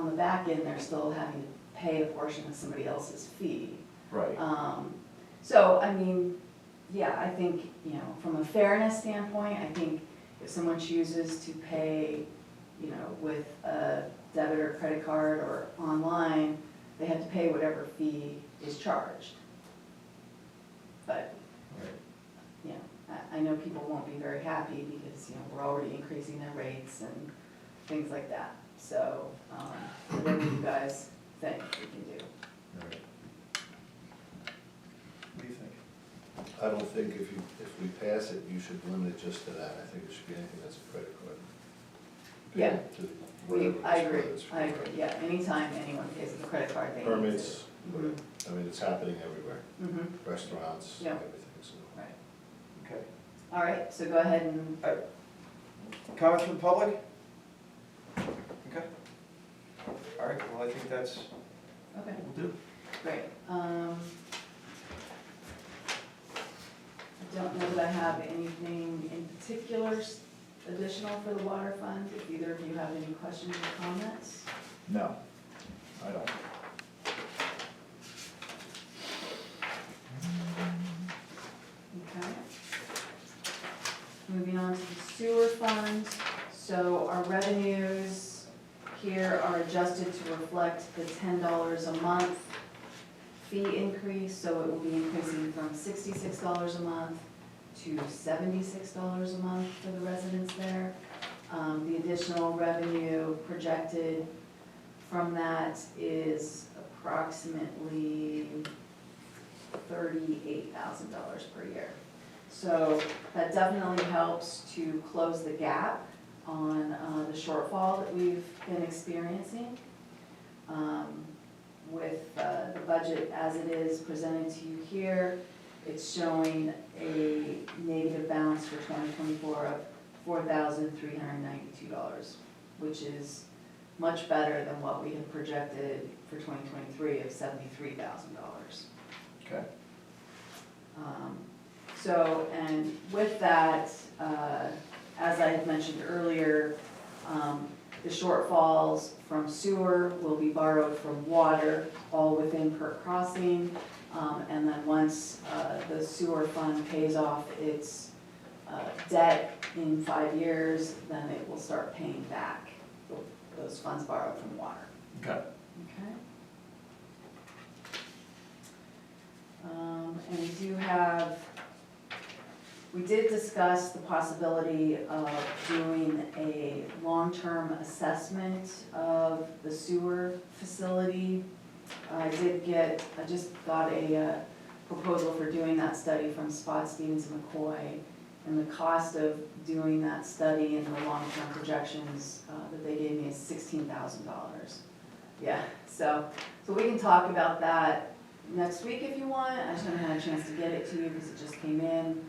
on the back end, they're still having to pay a portion of somebody else's fee. Right. So, I mean, yeah, I think, you know, from a fairness standpoint, I think if someone chooses to pay, you know, with a debit or credit card or online, they have to pay whatever fee is charged. But, Right. you know, I know people won't be very happy because, you know, we're already increasing their rates and things like that. So, whatever you guys think we can do. Right. What do you think? I don't think if we pass it, you should limit it just to that. I think it should be anything that's a credit card. Yeah. To We, whatever I it's agree, for, it's for I agree, yeah, anytime anyone pays with a credit card, they need to. Permits, Mhm. I mean, it's happening everywhere, Mhm. restaurants, Yeah. everything, so. Right, Okay. all right, so go ahead and, Comments from the public? Okay. All right, well, I think that's, okay, we'll do. great. I don't know that I have anything in particular additional for the water fund, if either of you have any questions or comments. No, I don't. Okay. Moving on to the sewer fund, so our revenues here are adjusted to reflect the $10 a month fee increase, so it will be increasing from $66 a month to $76 a month for the residents there. The additional revenue projected from that is approximately $38,000 per year. So that definitely helps to close the gap on the shortfall that we've been experiencing. With the budget as it is presented to you here, it's showing a negative balance for 2024 of $4,392, which is much better than what we had projected for 2023 of $73,000. Okay. So, and with that, as I had mentioned earlier, the shortfalls from sewer will be borrowed from water, all within Perk Crossing. And then once the sewer fund pays off its debt in 5 years, then it will start paying back those funds borrowed from water. Okay. Okay. And we did discuss the possibility of doing a long-term assessment of the sewer facility. I just got a proposal for doing that study from Spot Stevens and McCoy. And the cost of doing that study and the long-term projections that they gave me is $16,000. Yeah, so we can talk about that next week if you want. I just haven't had a chance to get it to you because it just came in.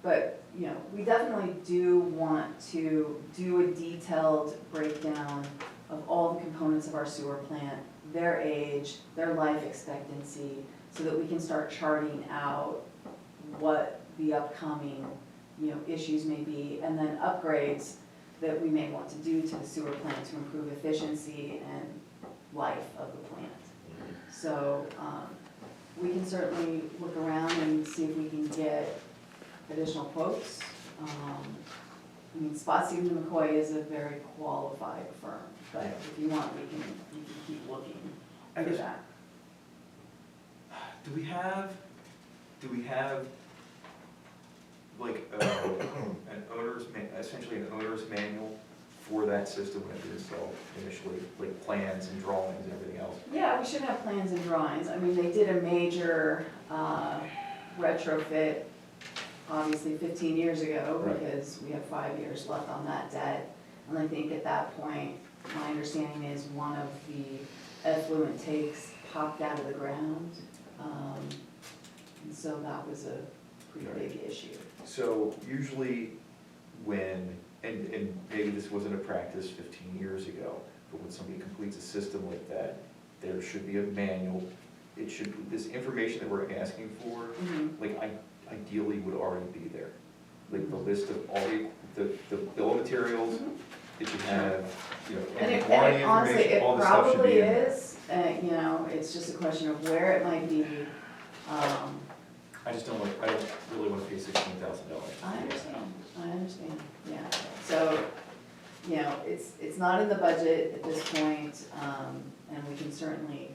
But, you know, we definitely do want to do a detailed breakdown of all the components of our sewer plant, their age, their life expectancy, so that we can start charting out what the upcoming, you know, issues may be, and then upgrades that we may want to do to the sewer plant to improve efficiency and life of the plant. So we can certainly look around and see if we can get additional quotes. I mean, Spot Stevens and McCoy is a very qualified firm, but if you want, we can keep looking I for guess- that. Do we have like essentially an owner's manual for that system when it was installed initially, like plans and drawings and everything else? Yeah, we should have plans and drawings. I mean, they did a major retrofit, obviously 15 years ago, Right. because we have 5 years left on that debt. And I think at that point, my understanding is one of the effluent takes popped out of the ground. And so that was a pretty big issue. So usually when, and maybe this wasn't a practice 15 years ago, but when somebody completes a system like that, there should be a manual. It should, this information that we're asking for, Mhm. like ideally would already be there. Like the list of all the bill of materials, Mhm. it should have you know, And and warranty honestly, information, it all this stuff should probably be in there. is, you know, it's just a question of where it might be. I just don't I don't really wanna pay $16,000. I understand, yeah. So, you know, it's not in the budget at this point, and we can certainly,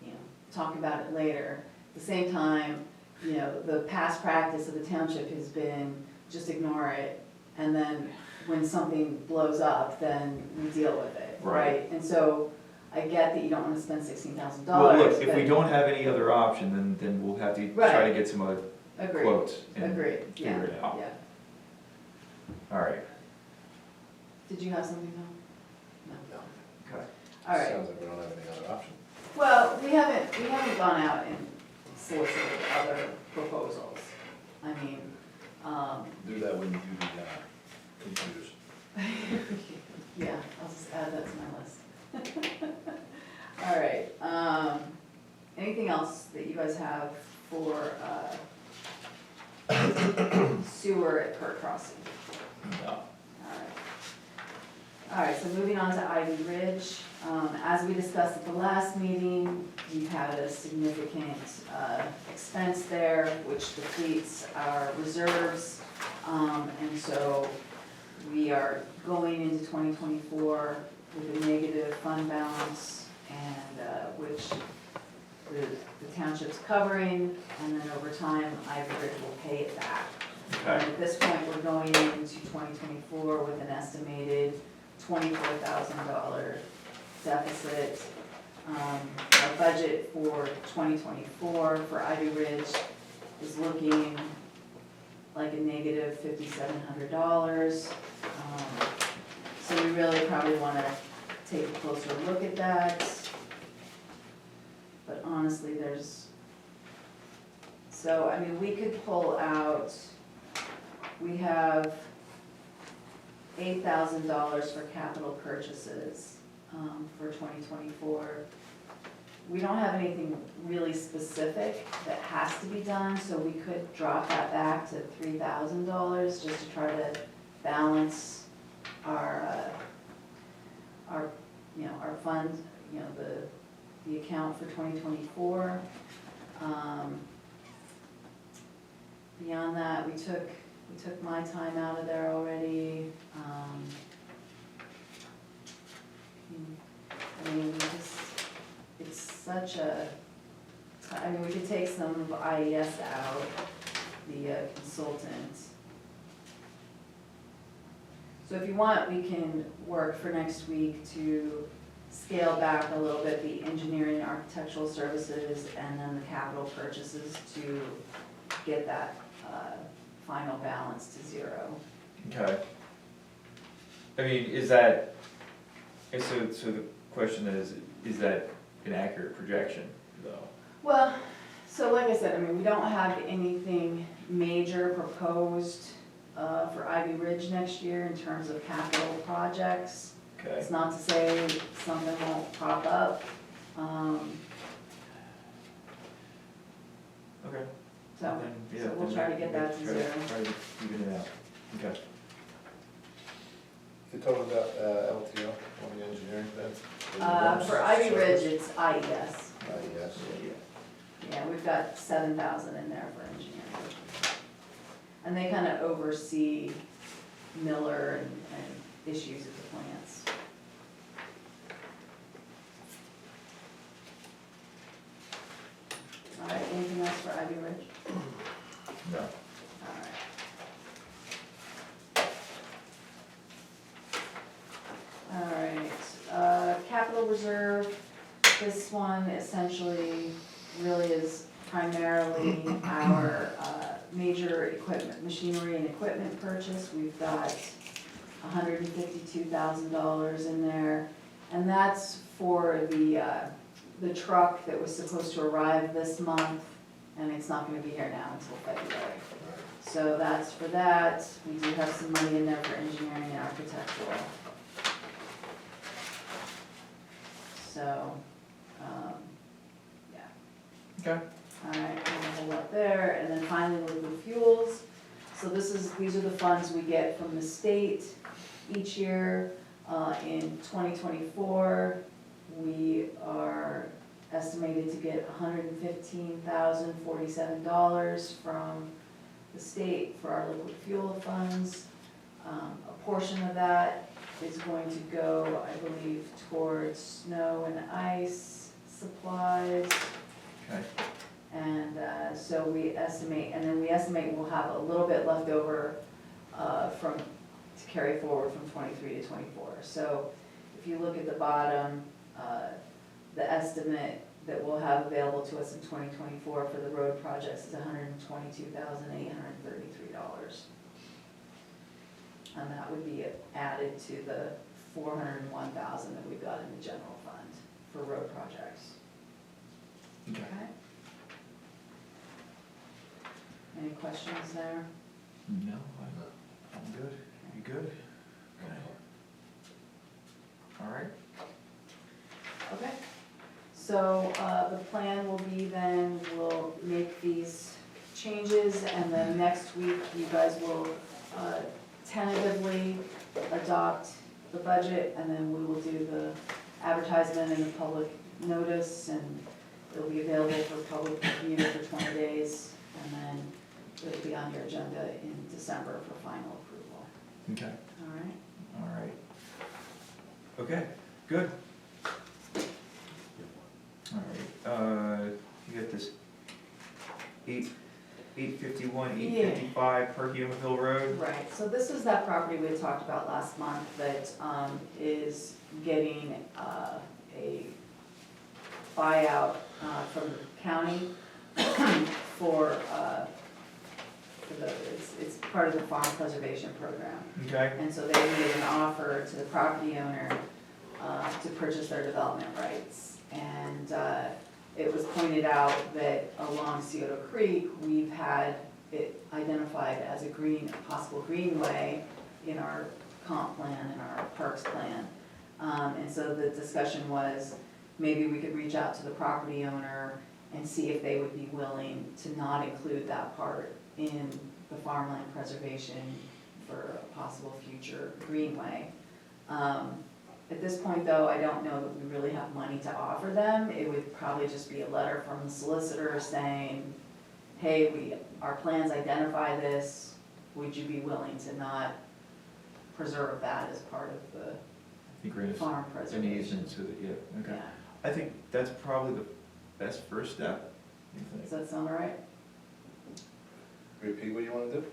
you know, talk about it later. At the same time, you know, the past practice of the township has been just ignore it, and then when something blows up, then we deal with it, Right. right? And so I get that you don't wanna spend $16,000. Well, look, if we don't have any other option, then we'll have to try Right. to get some other Agreed, quotes and agreed, yeah, figure it out. yeah. All right, Did you have something, Tom? No. No. okay. All right. Sounds like we don't have any other option. Well, we haven't gone out and solicited other proposals. I mean, Do that when you do the computers. yeah, I'll just add that to my list. All right, anything else that you guys have for, sewer at Perk Crossing? No. All right, so moving on to Ivy Ridge. As we discussed at the last meeting, we've had a significant expense there, which depletes our reserves. And so we are going into 2024 with a negative fund balance, and which the township's covering, and then over time, Ivy Ridge will pay it back. And Okay, at this point, we're going into 2024 with an estimated $24,000 deficit. Our budget for 2024 for Ivy Ridge is looking like a negative $5,700. So we really probably want to take a closer look at that. But honestly, so I mean, we could pull out, we have $8,000 for capital purchases for 2024. We don't have anything really specific that has to be done, so we could drop that back to $3,000 just to try to balance our you know, our fund, you know, the account for 2024. Beyond that, we took my time out of there already. I mean, it's such a, I mean, we could take some of IES out, the consultant. So if you want, we can work for next week to scale back a little bit the engineering, architectural services, and then the capital purchases to get that final balance to zero. okay. I mean, is that, and so the question is that an accurate projection, though? Well, so like I said, I mean, we don't have anything major proposed for Ivy Ridge next year in terms of capital projects. Okay, It's not to say something won't pop up. okay. So, Then, yeah, so we'll then try to get that to try zero. Try to even it out, okay. You told about LTO on the engineering then? For Ivy Ridge, it's IES. Yes. Yeah, we've got 7,000 in there for engineering. And they kind of oversee Miller and issues at the plants. All right, anything else for Ivy Ridge? No. All right, capital reserve, this one essentially really is primarily our major equipment, machinery and equipment purchase. We've got $152,000 in there, and that's for the truck that was supposed to arrive this month, and it's not gonna be here now until February. So that's for that. We do have some money in there for engineering and architectural. So, yeah. Okay. All right, we'll hold up there, and then finally liquid fuels. So these are the funds we get from the state each year. In 2024, we are estimated to get $115,047 from the state for our liquid fuel funds. A portion of that is going to go, I believe, towards snow and ice supplies. Okay. And so we estimate, and then we estimate we'll have a little bit left over to carry forward from 23 to 24. So if you look at the bottom, the estimate that we'll have available to us in 2024 for the road projects is $122,833. And that would be added to the $401,000 that we've got in the general fund for road projects. Okay. Okay? Any questions there? No, I'm good. You good? Okay. All right. Okay. So the plan will be then, we'll make these changes, and then next week you guys will tentatively adopt the budget, and then we will do the advertisement and the public notice, and it'll be available for public review for 20 days, and then it'll be on your agenda in December for final approval. Okay. All right? All right. Okay, good. All right, you got this 851, 855 Perkiomenville Road? Right, so this is that property we had talked about last month that is getting a buyout from the county for it's part of the farm preservation program. Okay. And so they made an offer to the property owner to purchase their development rights. And it was pointed out that along Scioto Creek, we've had it identified as a possible greenway in our comp plan and our parks plan. And so the discussion was, maybe we could reach out to the property owner and see if they would be willing to not include that part in the farmland preservation for a possible future greenway. At this point though, I don't know that we really have money to offer them. It would probably just be a letter from the solicitor saying, hey, our plans identify this, would you be willing to not preserve that as part of the farm An preservation? easement to the, yeah, okay. Yeah, I think that's probably the best first step, you does think? that sound all right? Repeat what you wanna do?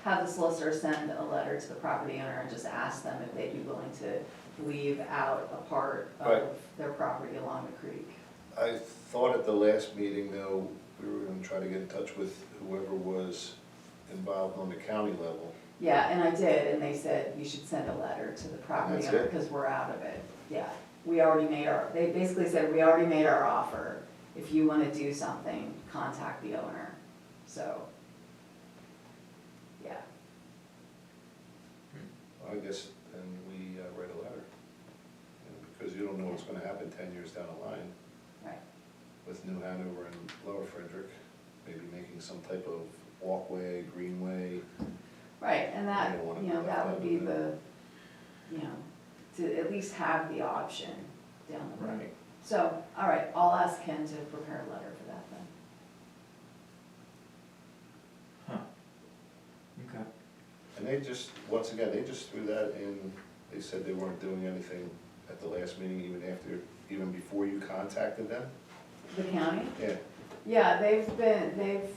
Have the solicitor send a letter to the property owner and just ask them if they'd be willing to leave out a part Right. of their property along the creek. I thought at the last meeting, though, we were gonna try to get in touch with whoever was involved on the county level. Yeah, and I did, and they said you should send a letter to the property That's owner it? because we're out of it. Yeah, we already made they basically said, we already made our offer. If you want to do something, contact the owner. So, yeah. I guess then we write a letter. Because you don't know what's gonna happen 10 years down the line Right. with New Hanover and Lower Frederick, maybe making some type of walkway, greenway. Right, and that, You don't wanna you know, go that that would be way. the, to at least have the option down the road. Right. So, all right, I'll ask Ken to prepare a letter for that then. Huh. Okay. And they just, once again, they just threw that in, they said they weren't doing anything at the last meeting, even before you contacted them? The county? Yeah, Yeah, they've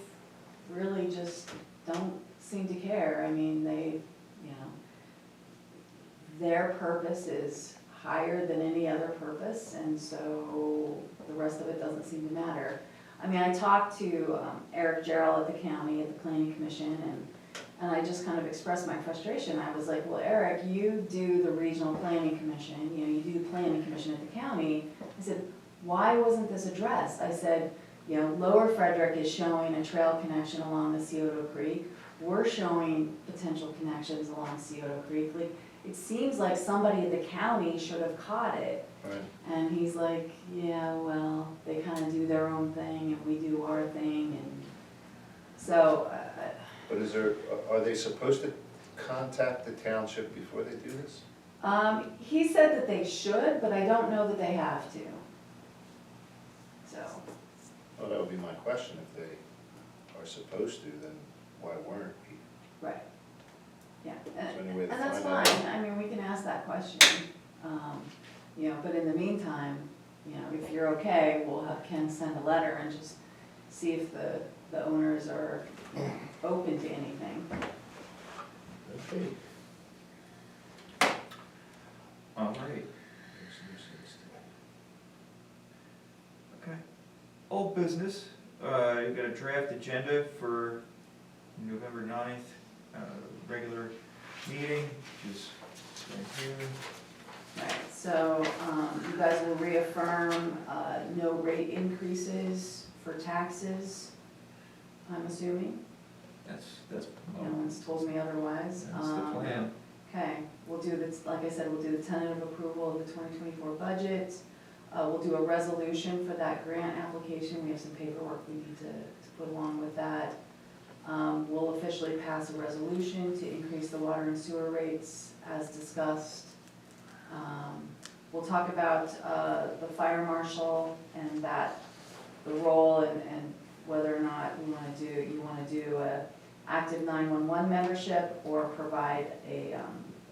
really just don't seem to care. I mean, their purpose is higher than any other purpose, and so the rest of it doesn't seem to matter. I mean, I talked to Eric Gerald at the county, at the planning commission, and I just kind of expressed my frustration. I was like, well, Eric, you do the regional planning commission, you do the planning commission at the county. I said, why wasn't this addressed? I said, Lower Frederick is showing a trail connection along the Scioto Creek. We're showing potential connections along Scioto Creek. Like, it seems like somebody at the county should have caught it. right. And he's like, yeah, well, they kind of do their own thing and we do our thing, and so, But are they supposed to contact the township before they do this? He said that they should, but I don't know that they have to. So, Well, that would be my question, if they are supposed to, then why weren't we? right, yeah, there any way to and that's find fine, out? I mean, we can ask that question. You know, but in the meantime, you know, if you're okay, we'll have Ken send a letter and just see if the owners are open to anything. Okay. All right. Okay. Old business, you've got a draft agenda for November 9th, regular meeting, which is right here. Right, so, you guys will reaffirm, no rate increases for taxes, I'm assuming? That's, No one's told me otherwise. that's the plan. Okay, we'll do this, like I said, we'll do the tentative approval of the 2024 budget. We'll do a resolution for that grant application. We have some paperwork we need to put along with that. We'll officially pass a resolution to increase the water and sewer rates as discussed. We'll talk about the fire marshal and the role and whether or not you want to do a active 911 membership or provide a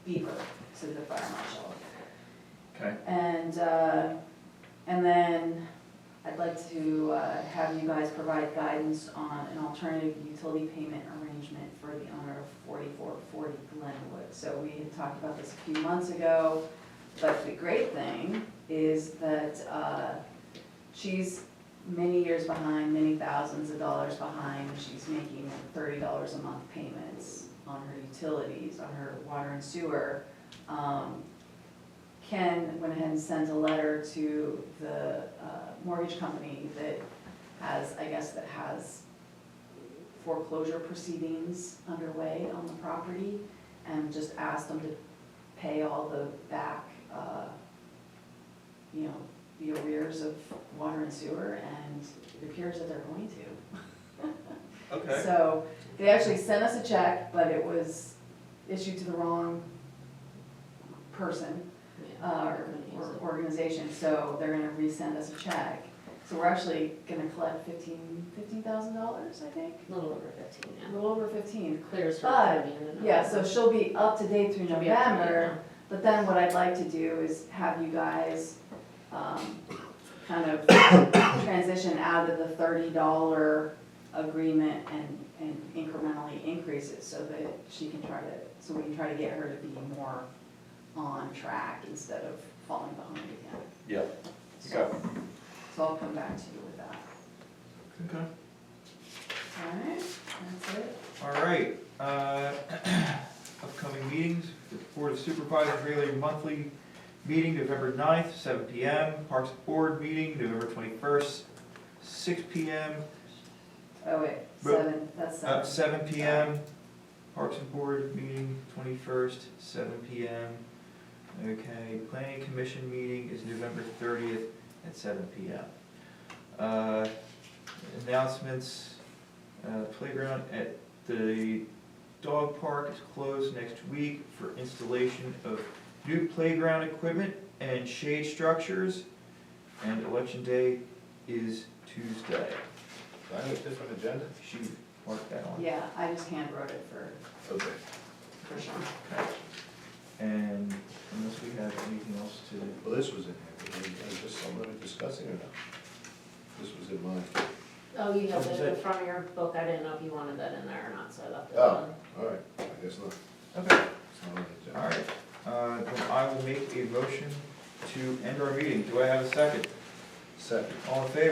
beeper to the fire marshal. Okay. And then I'd like to have you guys provide guidance on an alternative utility payment arrangement for the owner of 4440 Glenwood. So we had talked about this a few months ago, but the great thing is that she's many years behind, many thousands of dollars behind. She's making $30 a month payments on her utilities, on her water and sewer. Ken went ahead and sent a letter to the mortgage company that has foreclosure proceedings underway on the property, and just asked them to pay all the back, the arrears of water and sewer, and it appears that they're going to. Okay. So they actually sent us a check, but it was issued to the wrong person or organization, so they're gonna resend us a check. So we're actually gonna collect $15,000, I think? A little over 15, A yeah. little over 15. Clears for But, Perkiomenville. yeah, so she'll be up to date through She'll be up to date November, but then what I'd like to do is have you guys kind of transition out of the $30 agreement and incrementally increase it so that we can try to get her to be more on track instead of falling behind again. Yep. So I'll come back to you with that. Okay. All right, that's it. All right, upcoming meetings, the Board of Supervisors regular monthly meeting, November 9th, 7 PM. Parks Board meeting, November 21st, 6 PM. Oh, wait, that's 7. 7 PM. Parks and Board meeting, 21st, 7 PM. Okay, Planning Commission meeting is November 30th at 7 PM. Announcements, playground at the dog park is closed next week for installation of new playground equipment and shade structures, and Election Day is Tuesday. Do I have a different agenda? She marked that on. Yeah, I just hand wrote it for Okay. Sean. Okay. And unless we have anything else to, Well, this was in here, was this something we were discussing or not? This was in mine. Oh, you have What was it in it? front of your book, I didn't know if you wanted that in there or not, so I left it Oh, on. all right, I guess not. okay, It's not on the agenda. all right. Then I will make a motion to end our meeting. Do I have a second? Second. All in favor?